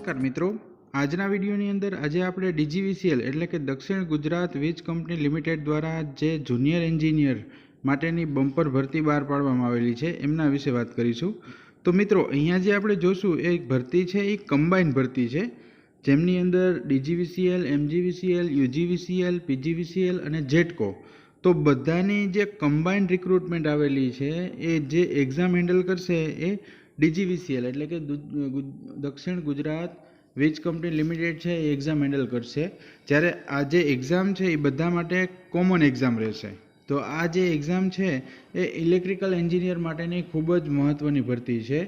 નમસ્કાર મિત્રો, આજના વિડીયોની અંદર આજે આપણે ડીજીવીસીએલ એટલે કે દક્ષિણ ગુજરાત વીજ કંપની લિમિટેડ દ્વારા જે જુનિયર એન્જિનિયર માટેની બમ્પર ભરતી બહાર પાડવામાં આવેલી છે એમના વિશે વાત કરીશું। તો મિત્રો અહીંયા જે આપણે જોશું એ ભરતી છે એ કમ્બાઇન ભરતી છે, જેમની અંદર ડીજીવીસીએલ, એમજીવીસીએલ, યુજીવીસીએલ, પીજીવીસીએલ અને જેટકો તો બધાની જે કમ્બાઇન્ડ રિક્રુટમેન્ટ આવેલી છે એ જે એક્ઝામ હેન્ડલ કરશે એ ડીજીવીસીએલ એટલે કે દક્ષિણ ગુજરાત વીજ કંપની લિમિટેડ છે એ એક્ઝામ હેન્ડલ કરશે। જ્યારે આ જે એક્ઝામ છે એ બધા માટે કોમન એક્ઝામ રહેશે। તો આ જે એક્ઝામ છે એ ઇલેક્ટ્રિકલ એન્જિનિયર માટેની ખૂબ જ મહત્ત્વની ભરતી છે।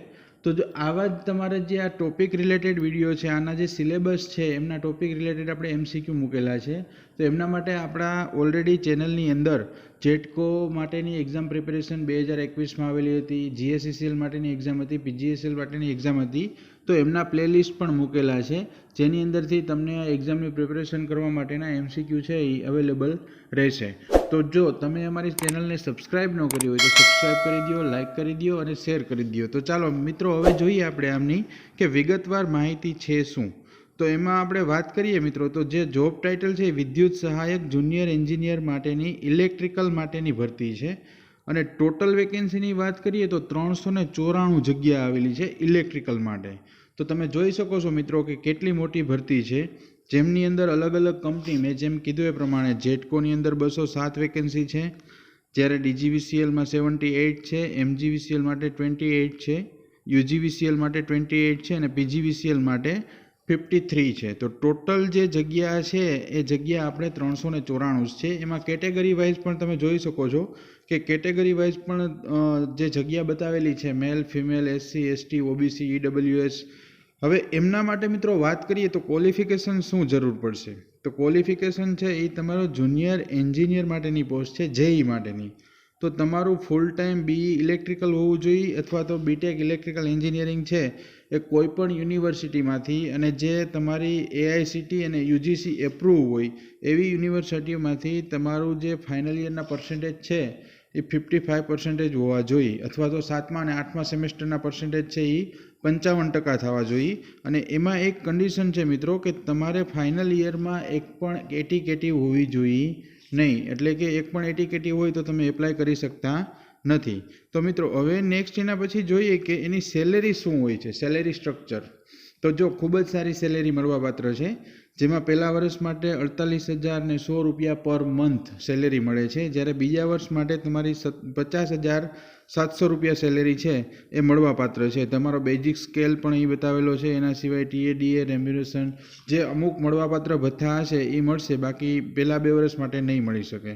તો જો આવા જ તમારે જે આ ટોપિક રિલેટેડ વિડીયો છે, આના જે સિલેબસ છે એમના ટોપિક રિલેટેડ આપણે એમસીક્યુ મૂકેલા છે, તો એમના માટે આપણા ઓલરેડી ચેનલની અંદર જેટકો માટેની એક્ઝામ પ્રિપેરેશન 2021માં આવેલી હતી, જીએસસીસીએલ માટેની એક્ઝામ હતી, પીજીએસએલ માટેની એક્ઝામ હતી, તો એમના પ્લેલિસ્ટ પણ મૂકેલા છે, જેની અંદરથી તમને આ એક્ઝામની પ્રિપેરેશન કરવા માટેના એમસીક્યુ છે એ અવેલેબલ રહેશે। તો જો તમે અમારી ચેનલને સબસ્ક્રાઈબ ન કરી હોય તો સબસ્ક્રાઈબ કરી દો, લાઇક કરી દો અને શેર કરી દો। તો ચાલો મિત્રો હવે જોઈએ આપણે આમની કે વિગતવાર માહિતી છે શું। તો એમાં આપણે વાત કરીએ મિત્રો તો જે જોબ ટાઇટલ છે વિદ્યુત સહાયક જુનિયર એન્જિનિયર માટેની ઇલેક્ટ્રિકલ માટેની ભરતી છે અને ટોટલ વેકેન્સીની વાત કરીએ તો 394 જગ્યા આવેલી છે ઇલેક્ટ્રિકલ માટે। તો તમે જોઈ શકો છો મિત્રો કે કેટલી મોટી ભરતી છે, જેમની અંદર અલગ અલગ કંપની મેં જેમ કીધું એ પ્રમાણે જેટકોની અંદર 207 વેકેન્સી છે, જ્યારે ડીજીવીસીએલમાં 78 છે, એમજીવીસીએલ માટે 28 છે, યુજીવીસીએલ માટે 28 છે અને પીજીવીસીએલ માટે 53 છે। તો ટોટલ જે જગ્યા છે એ જગ્યા આપણે 394 છે। એમાં કેટેગરી વાઇઝ પણ તમે જોઈ શકો છો કે કેટેગરી વાઇઝ પણ જે જગ્યા બતાવેલી છે male, female, SC, ST, OBC, EWS. હવે એમના માટે મિત્રો વાત કરીએ તો ક્વોલિફિકેશન શું જરૂર પડશે, તો ક્વોલિફિકેશન છે એ તમારો જુનિયર એન્જિનિયર માટેની પોસ્ટ છે જેઈ માટેની, તો તમારું ફૂલ ટાઈમ બીઈ ઇલેક્ટ્રિકલ હોવું જોઈએ અથવા તો બીટેક ઇલેક્ટ્રિકલ એન્જિનિયરિંગ છે એ કોઈ પણ યુનિવર્સિટીમાંથી અને જે તમારી એઆઈસીટી અને યુજીસી એપ્રુવ હોય એવી યુનિવર્સિટીઓમાંથી તમારું જે ફાઇનલ યરના પર્સન્ટેજ છે એ 55% હોવા જોઈએ અથવા તો 7મા અને 8મા સેમેસ્ટરના પર્સન્ટેજ છે એ 55% થવા જોઈએ। અને એમાં એક કન્ડિશન છે મિત્રો કે તમારે ફાઇનલ યરમાં એક પણ એટીકેટી હોવી જોઈએ નહીં, એટલે કે એક પણ એટીકેટી હોય તો તમે એપ્લાય કરી શકતા નથી। તો મિત્રો હવે નેક્સ્ટ એના પછી જોઈએ કે એની સેલેરી શું હોય છે, સેલેરી સ્ટ્રક્ચર। તો જો ખૂબ જ સારી સેલેરી મળવાપાત્ર છે, જેમાં પહેલા વર્ષ માટે 48,100 રૂપિયા પર મંથ સેલેરી મળે છે, જ્યારે બીજા વર્ષ માટે તમારી 50,700 રૂપિયા સેલેરી છે એ મળવાપાત્ર છે। તમારો બેઝિક સ્કેલ પણ અહીં બતાવેલો છે, એના સિવાય ટીએડીએ, રેમ્યુનેશન જે અમુક મળવાપાત્ર ભથ્થા હશે એ મળશે, બાકી પહેલાં 2 વર્ષ માટે નહીં મળી શકે।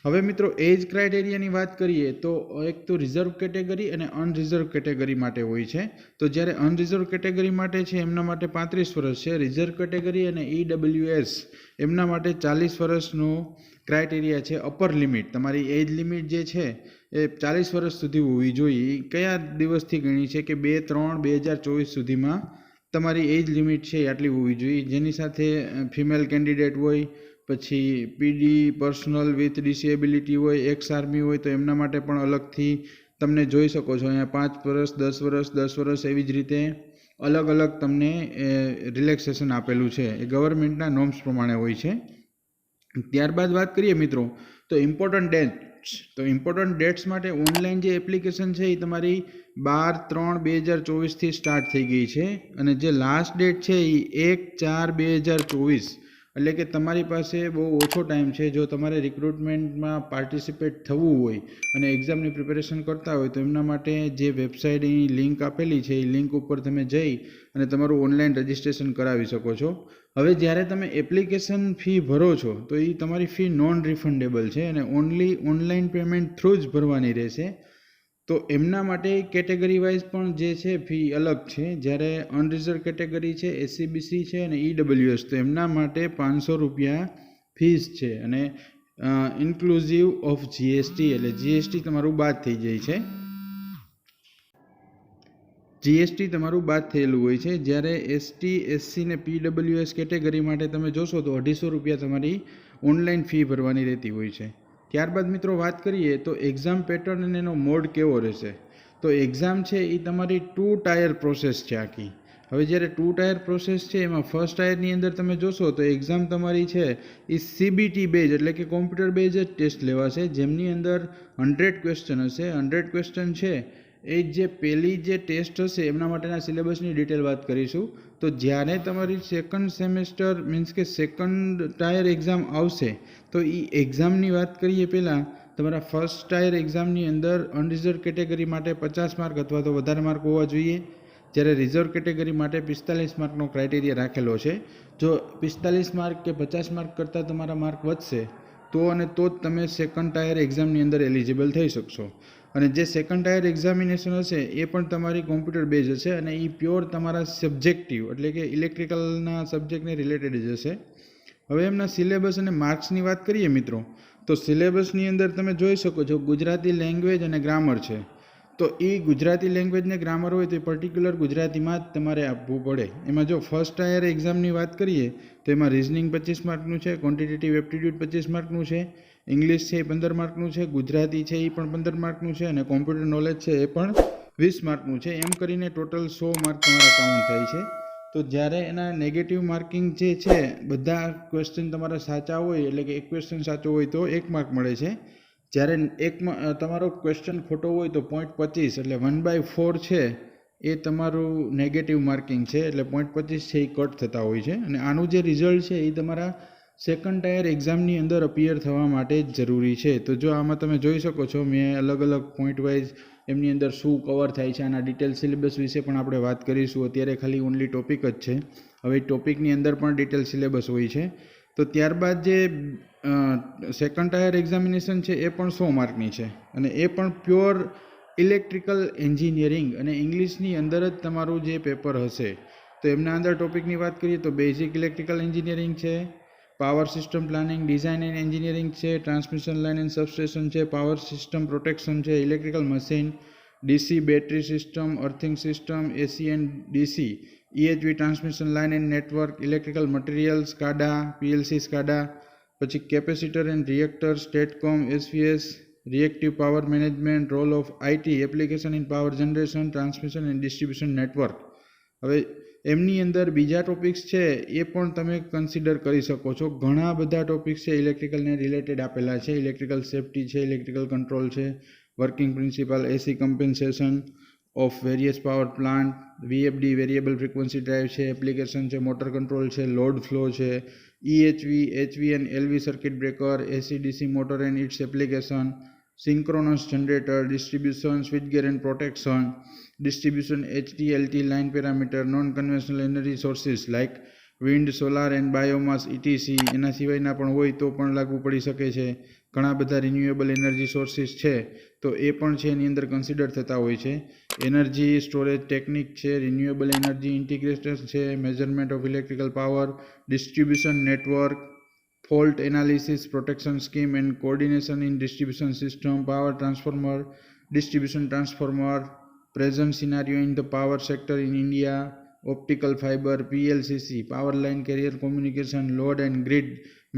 હવે મિત્રો એજ ક્રાઇટેરિયાની વાત કરીએ તો એક તો રિઝર્વ કેટેગરી અને અનરિઝર્વ કેટેગરી માટે હોય છે। તો જ્યારે અનરિઝર્વ કેટેગરી માટે છે એમના માટે 35 વર્ષ છે, રિઝર્વ કેટેગરી અને ઈડબ્લ્યુએસ એમના માટે 40 વર્ષનો ક્રાઇટેરિયા છે અપર લિમિટ। તમારી એજ લિમિટ જે છે એ 40 વર્ષ સુધી હોવી જોઈએ। એ કયા દિવસથી ગણી છે કે 2/3/2024 સુધીમાં તમારી એજ લિમિટ છે આટલી હોવી જોઈએ, જેની સાથે ફિમેલ કેન્ડિડેટ હોય, પછી પીડી પર્સનલ વિથ ડિસેબિલિટી હોય, એક્સ આર્મી હોય તો એમના માટે પણ અલગથી તમને જોઈ શકો છો અહીંયા 5 વર્ષ, 10 વર્ષ, 10 વર્ષ એવી જ રીતે અલગ અલગ તમને રિલેક્સેશન આપેલું છે, એ ગવર્મેન્ટના નોર્મ્સ પ્રમાણે હોય છે। ત્યારબાદ વાત કરીએ મિત્રો તો ઇમ્પોર્ટન્ટ ડેટ્સ, તો ઇમ્પોર્ટન્ટ ડેટ્સ માટે ઓનલાઈન જે એપ્લિકેશન છે એ તમારી 12/3/2024થી સ્ટાર્ટ થઈ ગઈ છે અને જે લાસ્ટ ડેટ છે એ 1/4/2024, એટલે કે તમારી પાસે બહુ ઓછો ટાઈમ છે જો તમારે રિક્રુટમેન્ટમાં પાર્ટિસિપેટ થવું હોય અને એક્ઝામની પ્રિપેરેશન કરતા હોય તો એમના માટે જે વેબસાઇટની લિંક આપેલી છે એ લિંક ઉપર તમે જઈ અને તમારું ઓનલાઈન રજિસ્ટ્રેશન કરાવી શકો છો। હવે જ્યારે તમે એપ્લિકેશન ફી ભરો છો તો એ તમારી ફી નોન રિફંડેબલ છે અને ઓનલી ઓનલાઈન પેમેન્ટ થ્રુ જ ભરવાની રહેશે। તો એમના માટે કેટેગરી વાઇઝ પણ જે છે ફી અલગ છે, જ્યારે અનરિઝર્વ કેટેગરી છે, એસસીબીસી છે અને ઈડબ્લ્યુએસ તો એમના માટે 500 રૂપિયા ફીસ છે અને ઇન્ક્લુઝિવ ઓફ જીએસટી, એટલે જીએસટી તમારું બાદ થઈ જાય છે, જીએસટી તમારું બાદ થયેલું હોય છે। જ્યારે એસટી, એસસી ને પીડબ્લ્યુએસ કેટેગરી માટે તમે જોશો તો 250 રૂપિયા તમારી ઓનલાઈન ફી ભરવાની રહેતી હોય છે। ત્યારબાદ મિત્રો વાત કરીએ તો એક્ઝામ પેટર્ન અને એનો મોડ કેવો રહેશે। તો એક્ઝામ છે એ તમારી 2 ટાયર પ્રોસેસ છે આખી, હવે જ્યારે 2 ટાયર પ્રોસેસ છે એમાં ફર્સ્ટ ટાયરની અંદર તમે જોશો તો એક્ઝામ તમારી છે એ CBT બેઝ એટલે કે કોમ્પ્યુટર બેઝ જ ટેસ્ટ લેવાશે, જેમની અંદર 100 ક્વેશ્ચન હશે. 100 ક્વેશ્ચન છે એ જે પહેલી જે ટેસ્ટ હશે એમના માટેના સિલેબસની ડિટેલ વાત કરીશું. તો જ્યારે તમારી સેકન્ડ સેમેસ્ટર મીન્સ કે સેકન્ડ ટાયર એક્ઝામ આવશે તો એ એક્ઝામની વાત કરીએ પહેલાં તમારા ફર્સ્ટ ટાયર એક્ઝામની અંદર અનરિઝર્વ કેટેગરી માટે 50 માર્ક અથવા તો વધારે માર્ક હોવા જોઈએ, જ્યારે રિઝર્વ કેટેગરી માટે 45 માર્કનો ક્રાઇટેરિયા રાખેલો છે. જો 45 માર્ક કે 50 માર્ક કરતાં તમારા માર્ક વધશે તો જ તમે સેકન્ડ ટાયર એક્ઝામની અંદર એલિજિબલ થઈ શકશો. અને જે સેકન્ડ ટાયર એક્ઝામિનેશન હશે એ પણ તમારી કોમ્પ્યુટર બેઝ હશે અને એ પ્યોર તમારા સબ્જેક્ટિવ એટલે કે ઇલેક્ટ્રિકલના સબ્જેક્ટને રિલેટેડ જ હશે. હવે એમના સિલેબસ અને માર્ક્સની વાત કરીએ મિત્રો, તો સિલેબસની અંદર તમે જોઈ શકો છો ગુજરાતી લેંગ્વેજ અને ગ્રામર છે. તો એ ગુજરાતી લેંગ્વેજ ને ગ્રામર હોય તો એ પર્ટિક્યુલર ગુજરાતીમાં જ તમારે આપવું પડે. એમાં જો ફર્સ્ટ ટાયર એક્ઝામની વાત કરીએ તો એમાં રિઝનિંગ 25 માર્કનું છે, ક્વોન્ટિટેટિવ એપ્ટિટ્યૂડ 25 માર્કનું છે, ઇંગ્લિશ છે એ 15 માર્કનું છે, ગુજરાતી છે એ પણ 15 માર્કનું છે અને કોમ્પ્યુટર નોલેજ છે એ પણ 20 માર્કનું છે. એમ કરીને ટોટલ 100 માર્ક તમારા કાઉન્ટ થાય છે. તો જ્યારે એના નેગેટિવ માર્કિંગ જે છે બધા ક્વેશ્ચન તમારા સાચા હોય એટલે કે એક ક્વેશ્ચન સાચો હોય તો 1 માર્ક મળે છે, જ્યારે તમારો ક્વેશ્ચન ખોટો હોય તો 0.25 એટલે 1/4 છે એ તમારું નેગેટિવ માર્કિંગ છે, એટલે 0.25 છે એ કટ થતા હોય છે. અને આનું જે રિઝલ્ટ છે એ તમારા સેકન્ડ ટાયર એક્ઝામની અંદર અપિયર થવા માટે જ જરૂરી છે. તો જો આમાં તમે જોઈ શકો છો મેં અલગ અલગ પોઈન્ટ વાઇઝ એમની અંદર શું કવર થાય છે, આના ડિટેલ સિલેબસ વિશે પણ આપણે વાત કરીશું. અત્યારે ખાલી ઓનલી ટોપિક જ છે, હવે ટોપિકની અંદર પણ ડિટેલ સિલેબસ હોય છે. તો ત્યારબાદ જે સેકન્ડ ટાયર એક્ઝામિનેશન છે એ પણ 100 માર્કની છે અને એ પણ પ્યોર ઇલેક્ટ્રિકલ એન્જિનિયરિંગ અને ઇંગ્લિશની અંદર જ તમારું જે પેપર હશે. તો એમના અંદર ટોપિકની વાત કરીએ તો બેઝિક ઇલેક્ટ્રિકલ એન્જિનિયરિંગ છે, power system planning design and engineering છે, ટ્રાન્સમિશન લાઇન એન્ડ સબસ્ટેશન છે, પાવર સિસ્ટમ પ્રોટેક્શન છે, electrical machine, DC battery system, earthing system, AC and DC, EHV transmission line and network, electrical materials, SCADA, PLC SCADA, પછી capacitor and reactor, STATCOM, SVS, reactive power management, role of IT application in power generation, transmission and distribution network. હવે એમની અંદર બીજા topics છે એ પણ તમે consider કરી શકો છો. ઘણા બધા ટોપિક્સ છે ઇલેક્ટ્રિકલને રિલેટેડ આપેલા છે. ઇલેક્ટ્રિકલ સેફ્ટી છે, ઇલેક્ટ્રિકલ કંટ્રોલ છે, working principle, AC compensation of various power plant, VFD variable frequency drive છે, એપ્લિકેશન છે, મોટર કંટ્રોલ છે, લોડ ફ્લો છે, EHV, HV and LV circuit breaker, AC DC motor and its application, synchronous generator, distribution, switch gear and protection, distribution HT-LT line parameter, non-conventional energy sources like wind, solar and biomass etc. એના સિવાયના પણ હોય તો પણ લાગુ પડી શકે છે. ઘણા બધા રિન્યુએબલ એનર્જી સોર્સિસ છે તો એ પણ છે એની અંદર કન્સિડર થતા હોય છે. એનર્જી સ્ટોરેજ ટેકનિક છે, રિન્યુએબલ એનર્જી ઇન્ટિગ્રેશન છે, measurement of electrical power, distribution network, fault analysis, protection scheme and coordination in distribution system, power transformer, distribution transformer, present scenario in the power sector in India, optical fiber, PLCC, power line carrier communication, load and grid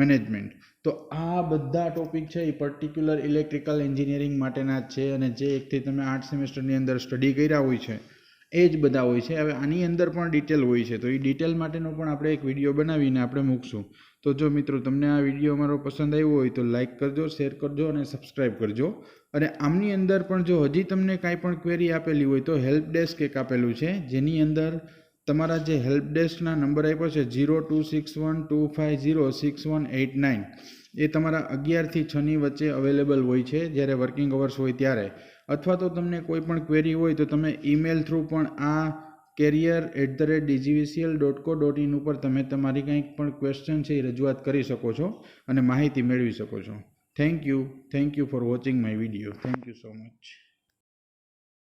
management. તો આ બધા topic છે એ particular electrical engineering માટેના જ છે અને જે એકથી તમે 8 સેમેસ્ટરની અંદર સ્ટડી કર્યા હોય છે એ જ બધા હોય છે. હવે આની અંદર પણ ડિટેલ હોય છે તો એ ડિટેલ માટેનો પણ આપણે એક વિડીયો બનાવીને આપણે મૂકશું. તો જો મિત્રો તમને આ વિડીયો મારો પસંદ આવ્યો હોય તો લાઇક કરજો, શેર કરજો અને સબસ્ક્રાઈબ કરજો. અને આમની અંદર પણ જો હજી તમને કાંઈ પણ ક્વેરી આપેલી હોય તો હેલ્પ ડેસ્ક એક આપેલું છે જેની અંદર તમારા જે હેલ્પ ડેસ્કના નંબર આપ્યો છે 026125061189 એ તમારા 11 થી 6 ની વચ્ચે અવેલેબલ હોય છે જ્યારે વર્કિંગ અવર્સ હોય ત્યારે. અથવા તો તમને કોઈ પણ ક્વેરી હોય તો તમે ઈમેલ થ્રુ પણ આ career@dgvcl.co.in ઉપર તમે તમારી કંઈક પણ ક્વેશ્ચન છે એ રજૂઆત કરી શકો છો અને માહિતી મેળવી શકો છો. Thank you for watching my video. Thank you so much.